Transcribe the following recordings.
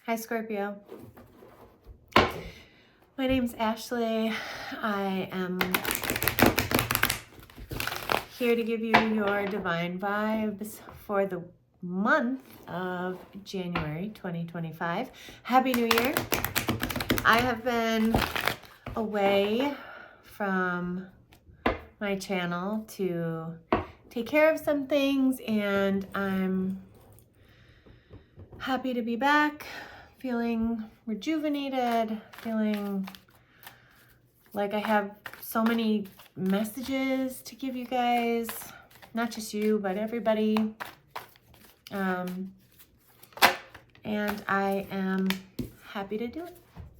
Hi, Scorpio. My name's Ashley. I am here to give you your divine vibes for the month of January 2025. Happy New Year. I have been away from my channel to take care of some things, and I'm happy to be back, feeling rejuvenated, feeling like I have so many messages to give you guys, not just you, but everybody. And I am happy to do it.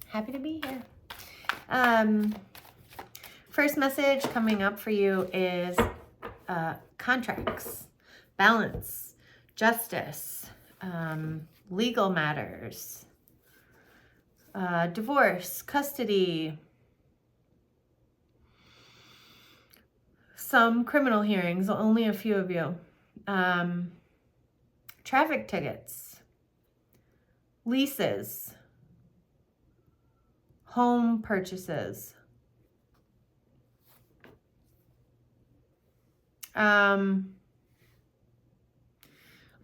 Happy to be here. First message coming up for you is contracts, balance, justice, legal matters, divorce, custody, some criminal hearings, only a few of you, traffic tickets, leases, home purchases. I'm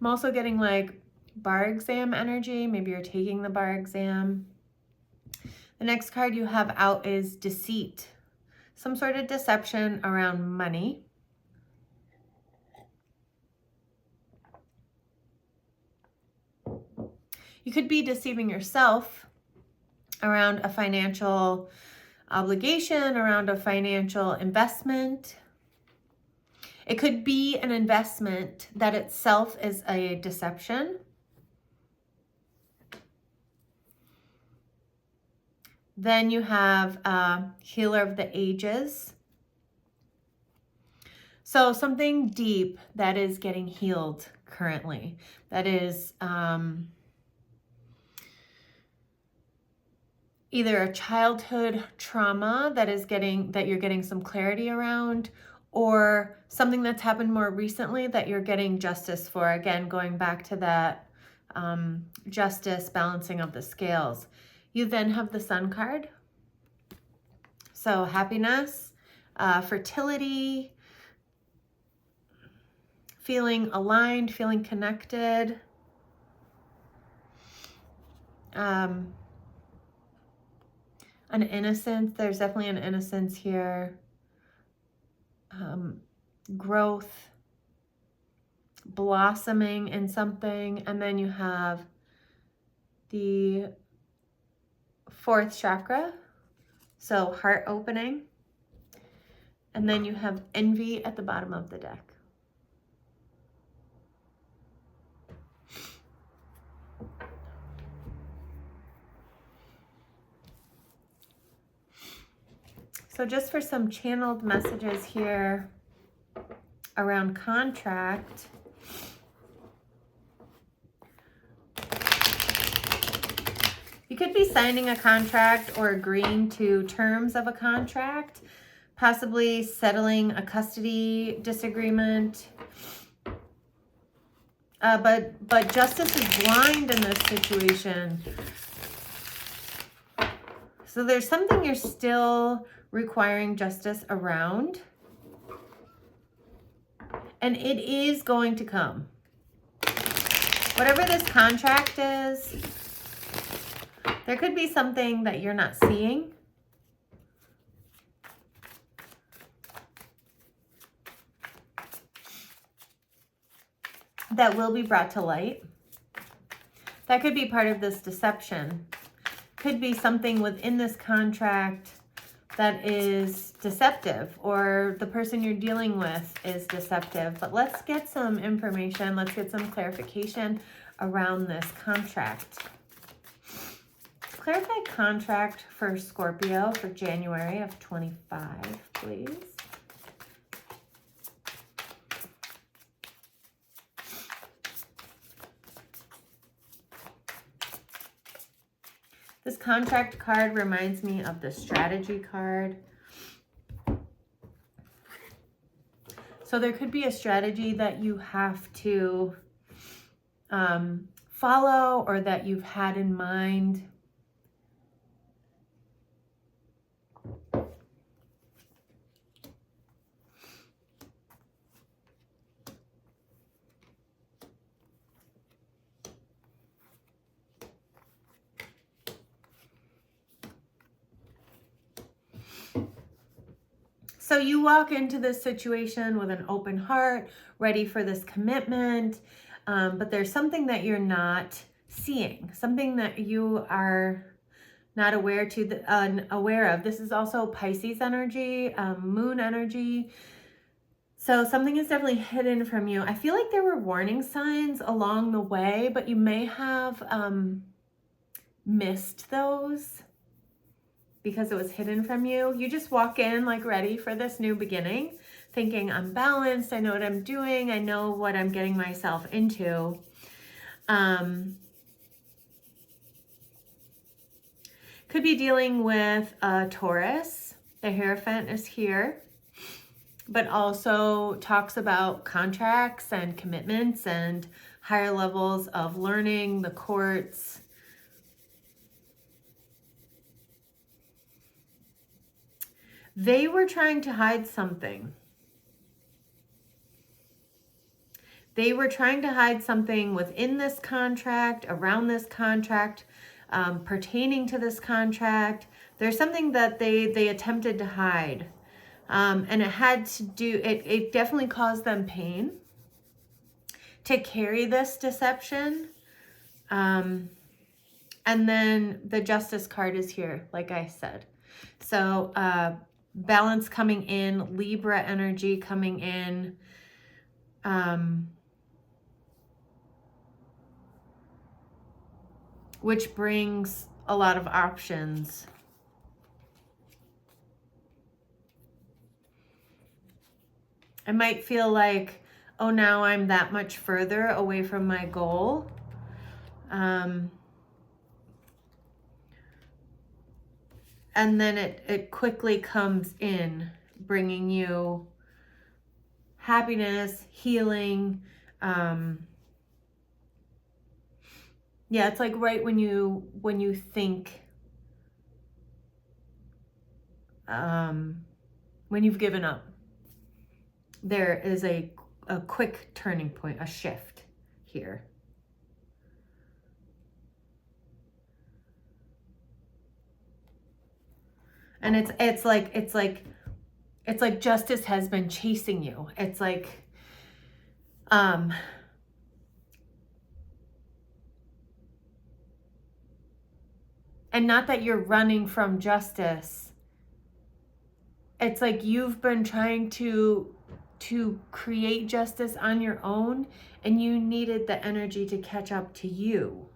also getting like bar exam energy. Maybe you're taking the bar exam. The next card you have out is deceit. Some sort of deception around money. You could be deceiving yourself around a financial obligation, around a financial investment. It could be an investment that itself is a deception. Then you have Healer of the Ages. So something deep that is getting healed currently. That is either a childhood trauma that you're getting some clarity around, or something that's happened more recently that you're getting justice for. Again, going back to that justice, balancing of the scales. You then have the Sun card. So happiness, fertility, feeling aligned, feeling connected. An innocence, there's definitely an innocence here. Growth, blossoming in something. And then you have the fourth chakra, so heart opening. And then you have envy at the bottom of the deck. So just for some channeled messages here around contract. You could be signing a contract or agreeing to terms of a contract, possibly settling a custody disagreement. But justice is blind in this situation. So there's something you're still requiring justice around. And it is going to come. Whatever this contract is, there could be something that you're not seeing. That will be brought to light. That could be part of this deception. Could be something within this contract that is deceptive, or the person you're dealing with is deceptive. But let's get some information. Let's get some clarification around this contract. Clarify contract for Scorpio for January of 25, please. This contract card reminds me of the strategy card. So there could be a strategy that you have to follow or that you've had in mind. So you walk into this situation with an open heart, ready for this commitment, but there's something that you're not seeing, something that you are not aware of. This is also Pisces energy, moon energy. So something is definitely hidden from you. I feel like there were warning signs along the way, but you may have missed those because it was hidden from you. You just walk in like ready for this new beginning, thinking I'm balanced, I know what I'm doing, I know what I'm getting myself into. Could be dealing with a Taurus. The Hierophant is here, but also talks about contracts and commitments and higher levels of learning, the courts. They were trying to hide something. They were trying to hide something within this contract, around this contract, pertaining to this contract. There's something that they attempted to hide. And it had to do, it definitely caused them pain to carry this deception. And then the Justice card is here, like I said. So, balance coming in, Libra energy coming in, which brings a lot of options. I might feel like, oh, now I'm that much further away from my goal. And then it quickly comes in, bringing you happiness, healing. Yeah, it's like right when you think, when you've given up, there is a quick turning point, a shift here. And it's like justice has been chasing you. It's like, and not that you're running from justice. It's like you've been trying to create justice on your own, and you needed the energy to catch up to you.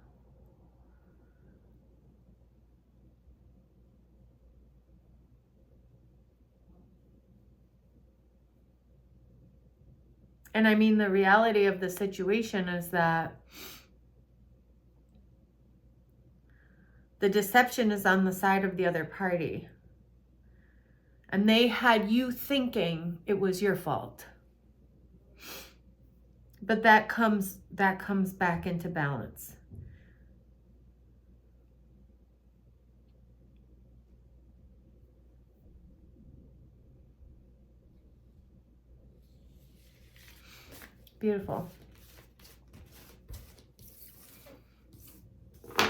And I mean, the reality of the situation is that the deception is on the side of the other party. And they had you thinking it was your fault. But that comes back into balance. Beautiful. All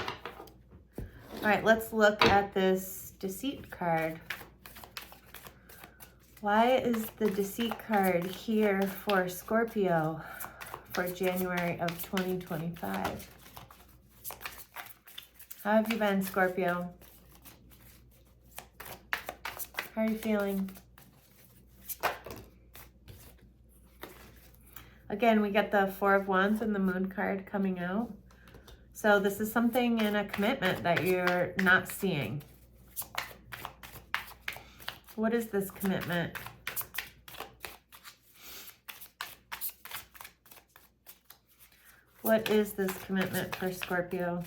right, let's look at this Deceit card. Why is the Deceit card here for Scorpio for January of 2025? How have you been, Scorpio? How are you feeling? Again, we get the Four of Wands and the Moon card coming out. So this is something in a commitment that you're not seeing. What is this commitment? What is this commitment for Scorpio?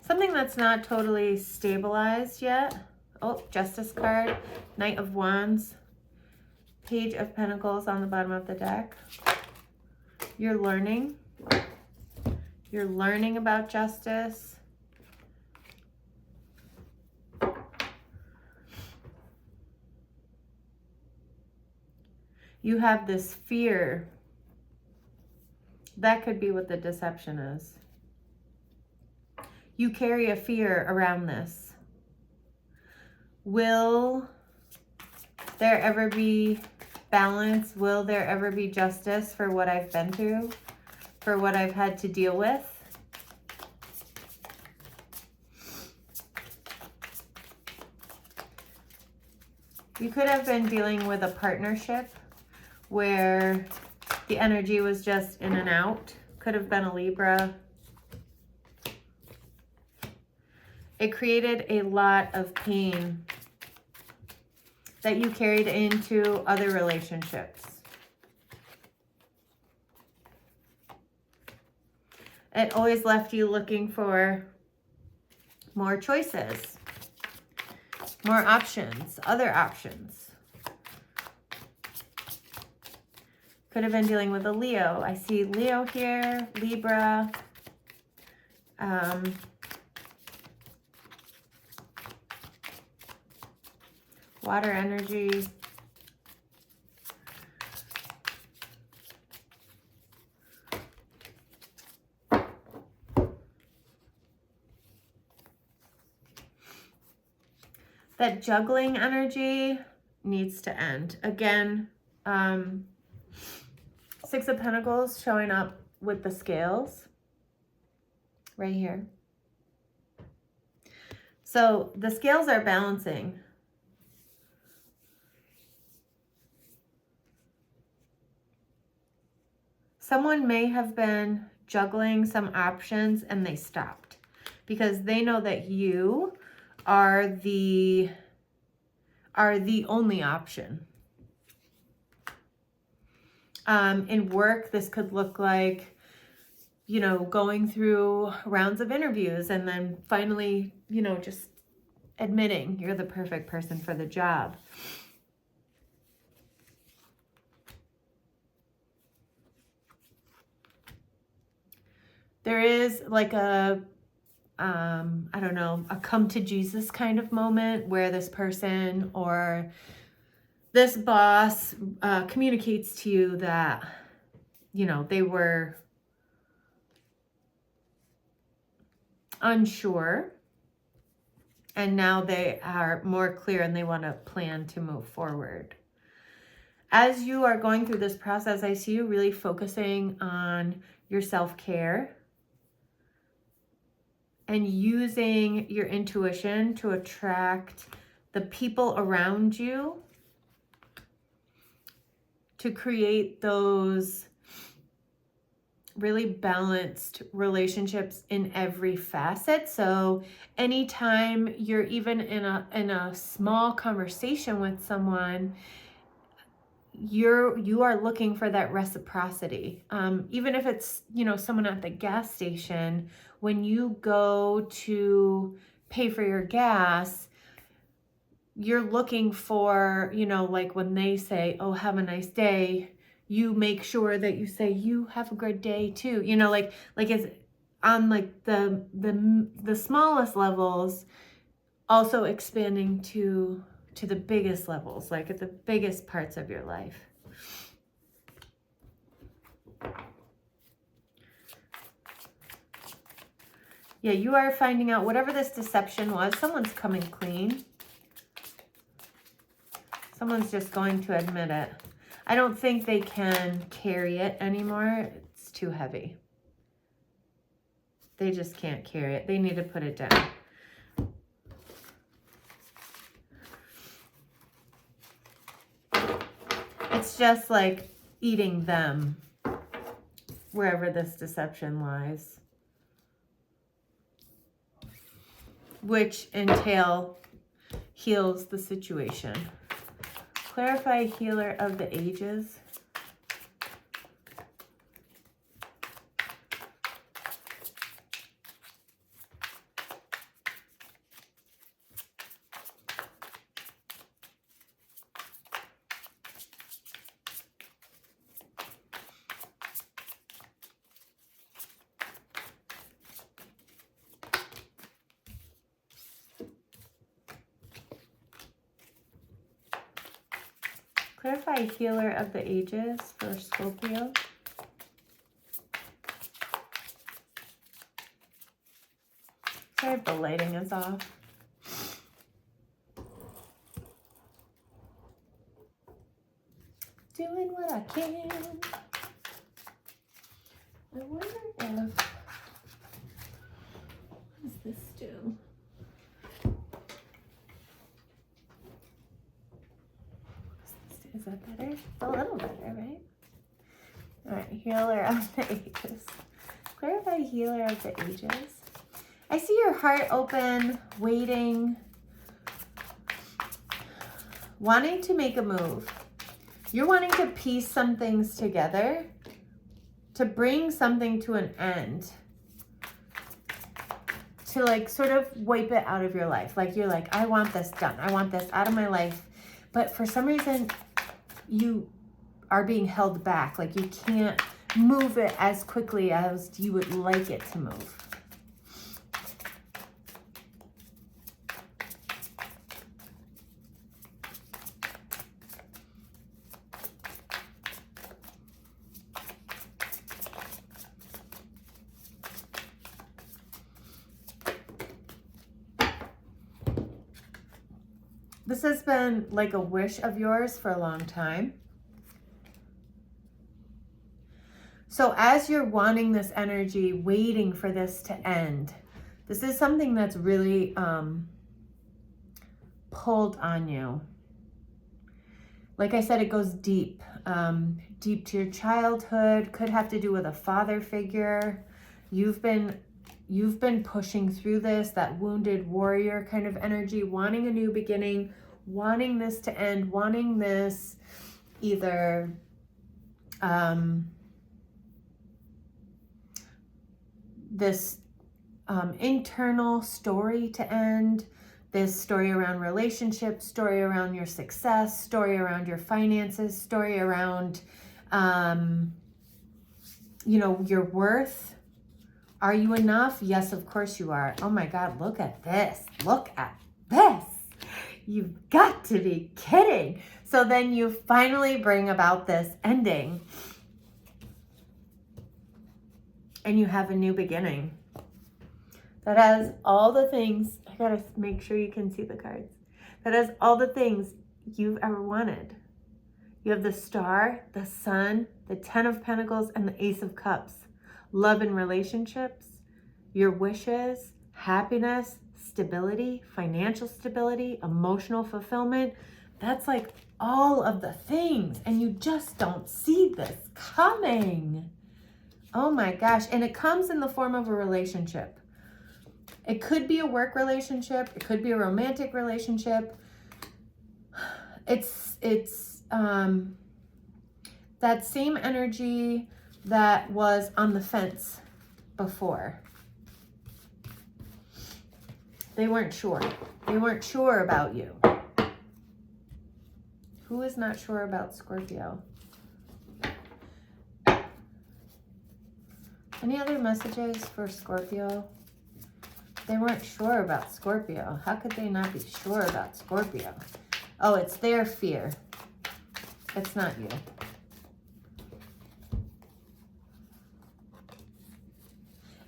Something that's not totally stabilized yet. Oh, Justice card, Knight of Wands, Page of Pentacles on the bottom of the deck. You're learning. You're learning about justice. You have this fear. That could be what the deception is. You carry a fear around this. Will there ever be balance? Will there ever be justice for what I've been through? For what I've had to deal with? You could have been dealing with a partnership where the energy was just in and out. Could have been a Libra. It created a lot of pain that you carried into other relationships. It always left you looking for more choices, more options, other options. Could have been dealing with a Leo. I see Leo here, Libra. Water energy. That juggling energy needs to end. Again, Six of Pentacles showing up with the scales right here. So the scales are balancing. Someone may have been juggling some options and they stopped because they know that you are the only option. In work, this could look like, you know, going through rounds of interviews and then finally, you know, just admitting you're the perfect person for the job. There is like a, I don't know, a come to Jesus kind of moment where this person or this boss communicates to you that, you know, they were unsure and now they are more clear and they want to plan to move forward. As you are going through this process, I see you really focusing on your self-care and using your intuition to attract the people around you to create those really balanced relationships in every facet. So anytime you're even in a small conversation with someone, you are looking for that reciprocity. Even if it's, you know, someone at the gas station, when you go to pay for your gas, you're looking for, you know, like when they say, oh, have a nice day, you make sure that you say, you have a good day too. You know, like it's on like the smallest levels, also expanding to the biggest levels, like at the biggest parts of your life. Yeah, you are finding out whatever this deception was, someone's coming clean. Someone's just going to admit it. I don't think they can carry it anymore. It's too heavy. They just can't carry it. They need to put it down. It's just like eating them wherever this deception lies, which entail heals the situation. Clarify healer of the ages. Clarify healer of the ages for Scorpio. Sorry if the lighting is off. Doing what I can. I wonder if... What does this do? Is that better? It's a little better, right? All right, healer of the ages. Clarify healer of the ages. I see your heart open, waiting, wanting to make a move. You're wanting to piece some things together to bring something to an end, to like sort of wipe it out of your life. Like you're like, I want this done. I want this out of my life. But for some reason, you are being held back. Like you can't move it as quickly as you would like it to move. This has been like a wish of yours for a long time. So as you're wanting this energy, waiting for this to end, this is something that's really pulled on you. Like I said, it goes deep, deep to your childhood, could have to do with a father figure. You've been pushing through this, that wounded warrior kind of energy, wanting a new beginning, wanting this to end, wanting this either this internal story to end, this story around relationships, story around your success, story around your finances, story around, you know, your worth. Are you enough? Yes, of course you are. Oh my God, look at this. Look at this. You've got to be kidding. So then you finally bring about this ending and you have a new beginning that has all the things. I gotta make sure you can see the cards. That has all the things you've ever wanted. You have the Star, the Sun, the Ten of Pentacles, and the Ace of Cups. Love and relationships, your wishes, happiness, stability, financial stability, emotional fulfillment. That's like all of the things, and you just don't see this coming. Oh my gosh, and it comes in the form of a relationship. It could be a work relationship, it could be a romantic relationship. It's that same energy that was on the fence before. They weren't sure. They weren't sure about you. Who is not sure about Scorpio? Any other messages for Scorpio? They weren't sure about Scorpio. How could they not be sure about Scorpio? Oh, it's their fear. It's not you.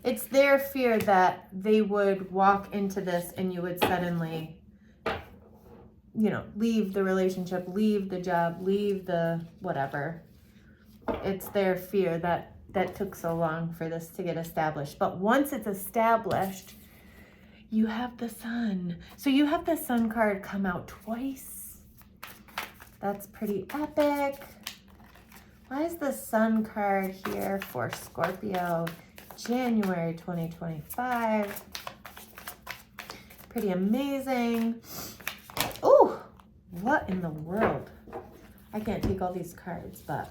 It's their fear that they would walk into this and you would suddenly, you know, leave the relationship, leave the job, leave the whatever. It's their fear that took so long for this to get established. But once it's established, you have the Sun. So you have the Sun card come out twice. That's pretty epic. Why is the Sun card here for Scorpio? January 2025. Pretty amazing. Oh, what in the world? I can't take all these cards, but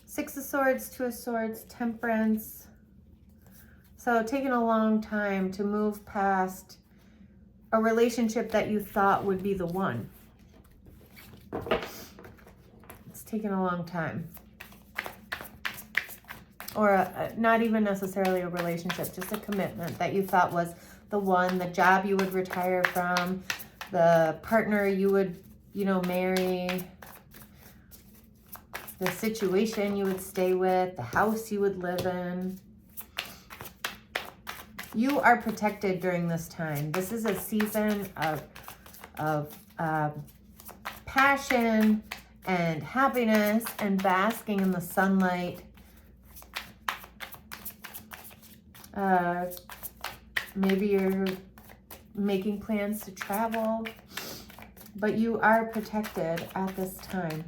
Six of Swords, Two of Swords, Temperance. So taking a long time to move past a relationship that you thought would be the one. It's taken a long time. Or not even necessarily a relationship, just a commitment that you thought was the one, the job you would retire from, the partner you would, you know, marry, the situation you would stay with, the house you would live in. You are protected during this time. This is a season of passion and happiness and basking in the sunlight. Maybe you're making plans to travel, but you are protected at this time.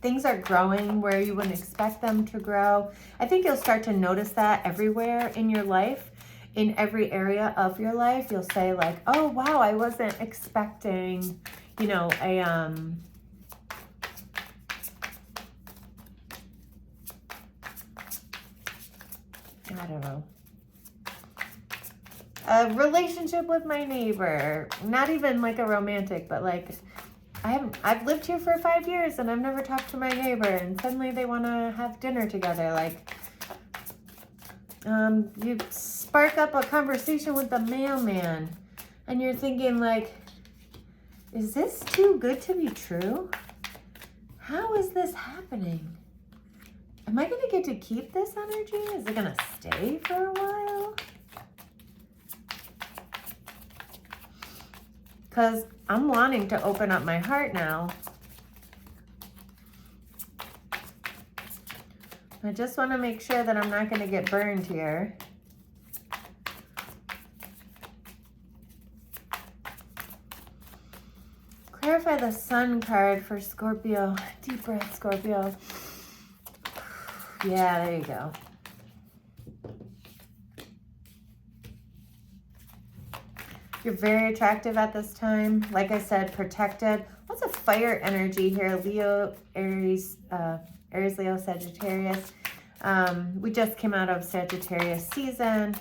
Things are growing where you wouldn't expect them to grow. I think you'll start to notice that everywhere in your life, in every area of your life. You'll say like, oh, wow, I wasn't expecting, you know, I don't know, a relationship with my neighbor, not even like a romantic, but like I've lived here for 5 years and I've never talked to my neighbor, and suddenly they want to have dinner together. Like, you spark up a conversation with the mailman and you're thinking like, is this too good to be true? How is this happening? Am I going to get to keep this energy? Is it going to stay for a while? Because I'm wanting to open up my heart now. I just want to make sure that I'm not going to get burned here. Clarify the Sun card for Scorpio. Deep breath, Scorpio. Yeah, there you go. You're very attractive at this time. Like I said, protected. Lots of fire energy here. Leo, Aries, Leo, Sagittarius. We just came out of Sagittarius season.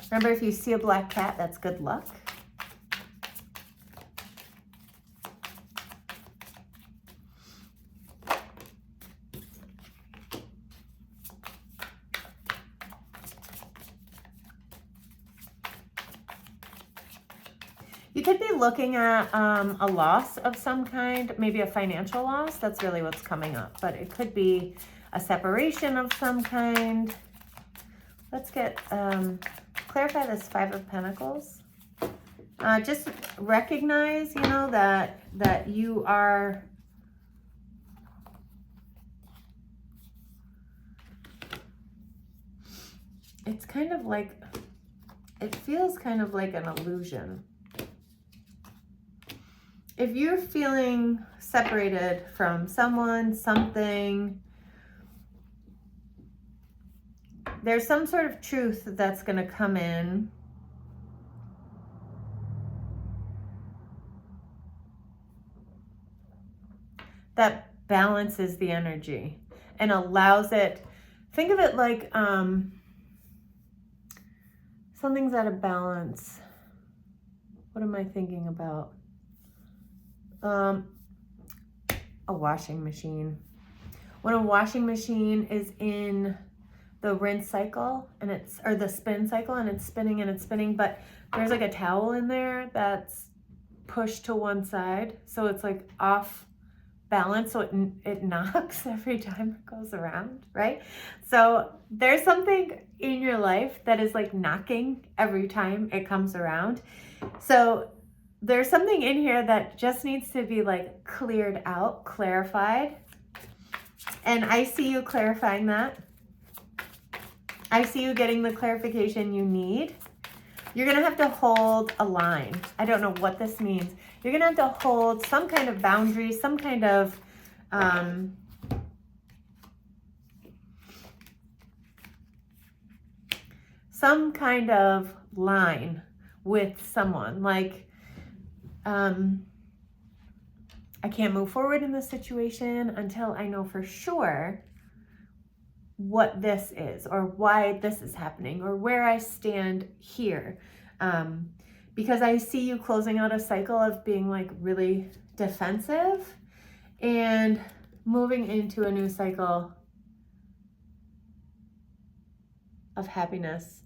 Remember, if you see a black cat, that's good luck. You could be looking at a loss of some kind, maybe a financial loss. That's really what's coming up. But it could be a separation of some kind. Let's get, clarify this Five of Pentacles. Just recognize, you know, that you are, it's kind of like, it feels kind of like an illusion. If you're feeling separated from someone, something, there's some sort of truth that's going to come in. That balances the energy and allows it. Think of it like something's out of balance. What am I thinking about? A washing machine. When a washing machine is in the rinse cycle and it's, or the spin cycle, and it's spinning, but there's like a towel in there that's pushed to one side, so it's like off balance, so it knocks every time it goes around, right? So there's something in your life that is like knocking every time it comes around. So there's something in here that just needs to be like cleared out, clarified. And I see you clarifying that. I see you getting the clarification you need. You're going to have to hold a line. I don't know what this means. You're going to have to hold some kind of boundary, some kind of line with someone. Like, I can't move forward in this situation until I know for sure what this is, or why this is happening, or where I stand here. Because I see you closing out a cycle of being like really defensive and moving into a new cycle of happiness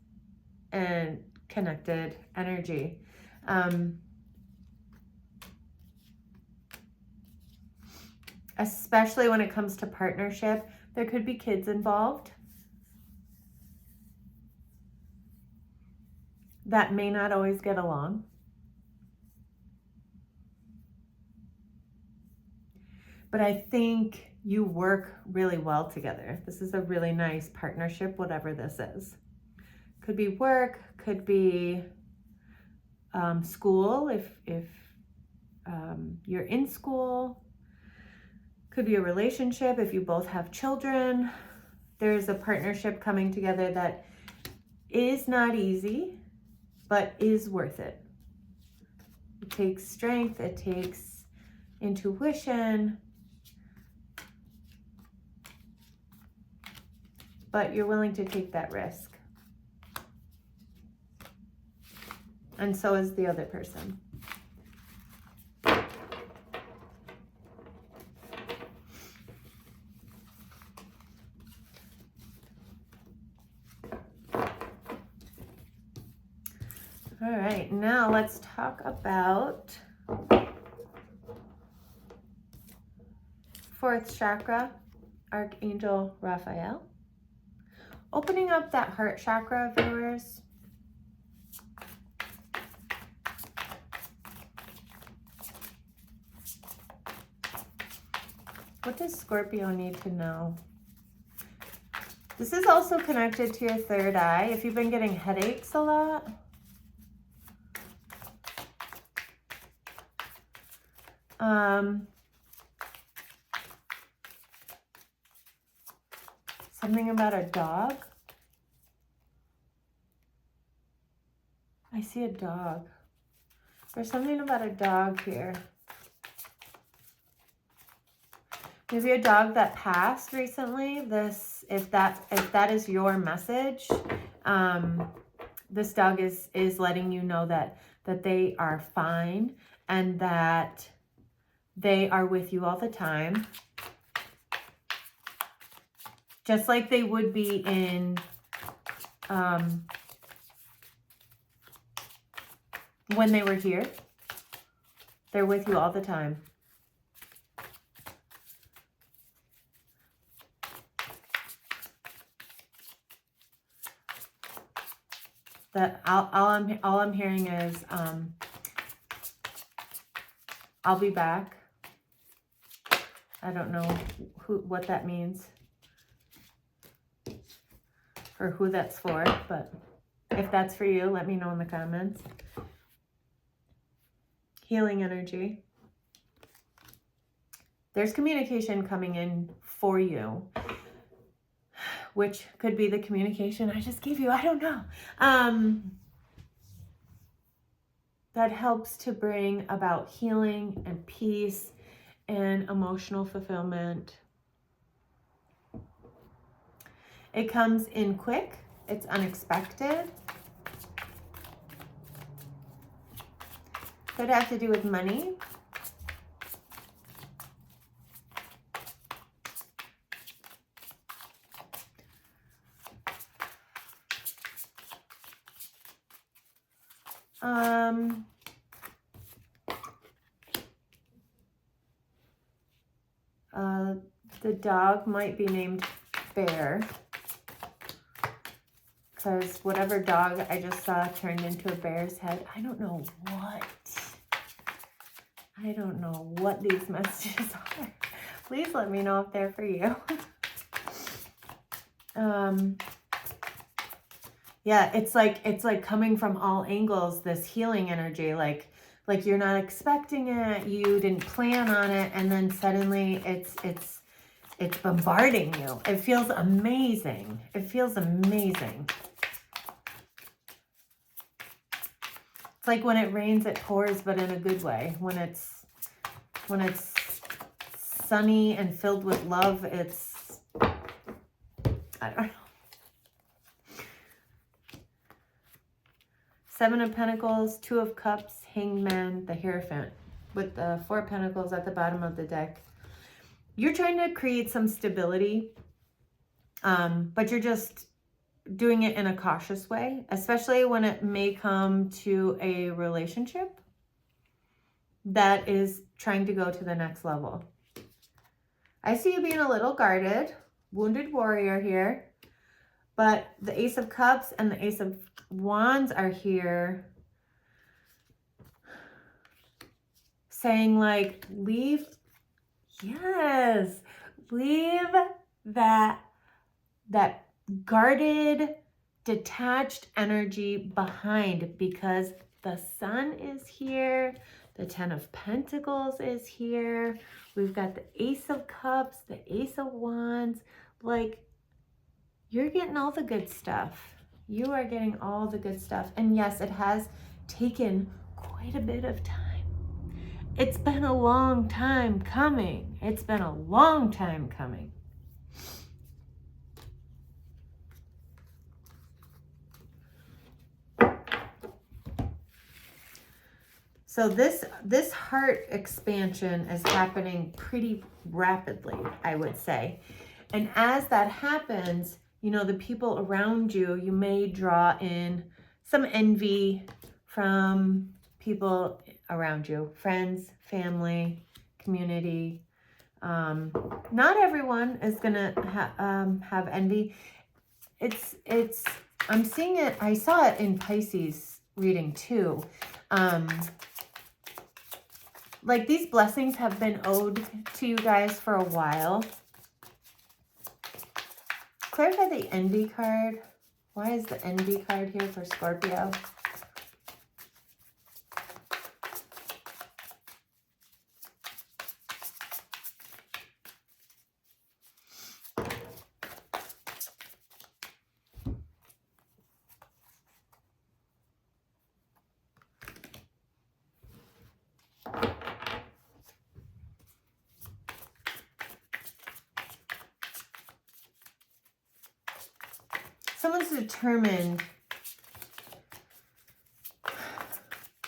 and connected energy. Especially when it comes to partnership, there could be kids involved that may not always get along. But I think you work really well together. This is a really nice partnership, whatever this is. Could be work, could be school if you're in school. Could be a relationship if you both have children. There's a partnership coming together that is not easy, but is worth it. It takes strength, it takes intuition, but you're willing to take that risk. And so is the other person. All right, now let's talk about fourth chakra, Archangel Raphael. Opening up that heart chakra of yours. What does Scorpio need to know? This is also connected to your third eye. If you've been getting headaches a lot, something about a dog. I see a dog. There's something about a dog here. Maybe a dog that passed recently. This, if that is your message, this dog is letting you know that they are fine and that they are with you all the time. Just like they would be in when they were here. They're with you all the time. That all I'm hearing is I'll be back. I don't know what that means or who that's for, but if that's for you, let me know in the comments. Healing energy. There's communication coming in for you, which could be the communication I just gave you. I don't know. That helps to bring about healing and peace and emotional fulfillment. It comes in quick. It's unexpected. Could have to do with money. The dog might be named Bear, because whatever dog I just saw turned into a bear's head. I don't know what these messages are. Please let me know if they're for you. Yeah, it's like coming from all angles, this healing energy, like you're not expecting it, you didn't plan on it, and then suddenly it's bombarding you. It feels amazing. It feels amazing. It's like when it rains, it pours, but in a good way. When it's sunny and filled with love, it's, I don't know. Seven of Pentacles, Two of Cups, Hanged Man, the Hierophant, with the Four of Pentacles at the bottom of the deck. You're trying to create some stability, but you're just doing it in a cautious way, especially when it may come to a relationship that is trying to go to the next level. I see you being a little guarded, wounded warrior here, but the Ace of Cups and the Ace of Wands are here saying like, leave, yes, leave that guarded, detached energy behind, because the Sun is here, the Ten of Pentacles is here, we've got the Ace of Cups, the Ace of Wands. Like, you're getting all the good stuff. You are getting all the good stuff. And yes, it has taken quite a bit of time. It's been a long time coming. It's been a long time coming. So this heart expansion is happening pretty rapidly, I would say. And as that happens, you know, the people around you, you may draw in some envy from people around you, friends, family, community. Not everyone is gonna have envy. I'm seeing it, I saw it in Pisces reading too. Like, these blessings have been owed to you guys for a while. Clarify the envy card. Why is the envy card here for Scorpio? Someone's determined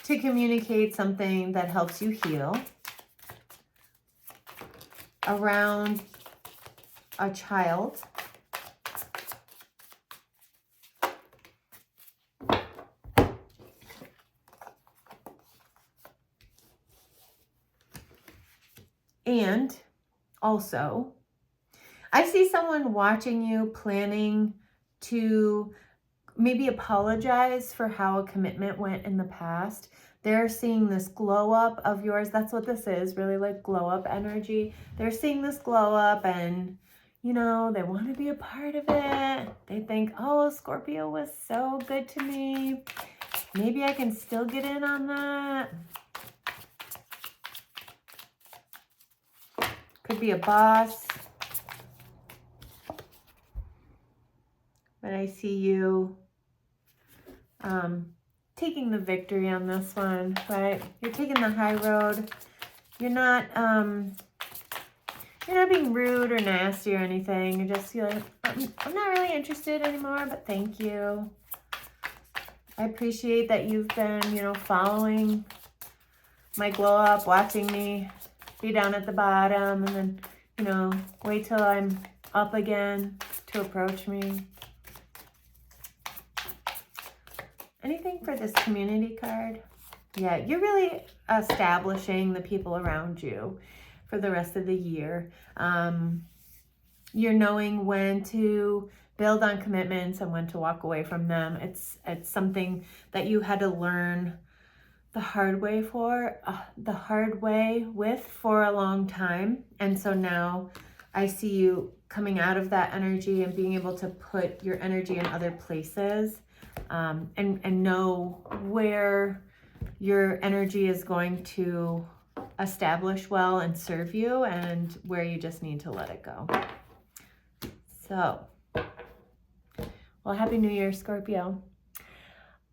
to communicate something that helps you heal around a child. And also, I see someone watching you planning to maybe apologize for how a commitment went in the past. They're seeing this glow up of yours. That's what this is, really, like glow up energy. They're seeing this glow up and, you know, they want to be a part of it. They think, oh, Scorpio was so good to me. Maybe I can still get in on that. Could be a boss. But I see you taking the victory on this one, right? You're taking the high road. You're not being rude or nasty or anything. You're just like, I'm not really interested anymore, but thank you. I appreciate that you've been, you know, following my glow up, watching me be down at the bottom, and then, you know, wait till I'm up again to approach me. Anything for this community card? Yeah, you're really establishing the people around you for the rest of the year. You're knowing when to build on commitments and when to walk away from them. It's something that you had to learn the hard way for a long time. And so now I see you coming out of that energy and being able to put your energy in other places. And know where your energy is going to establish well and serve you, and where you just need to let it go. So, well, Happy New Year, Scorpio.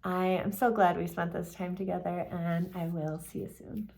I am so glad we spent this time together, and I will see you soon.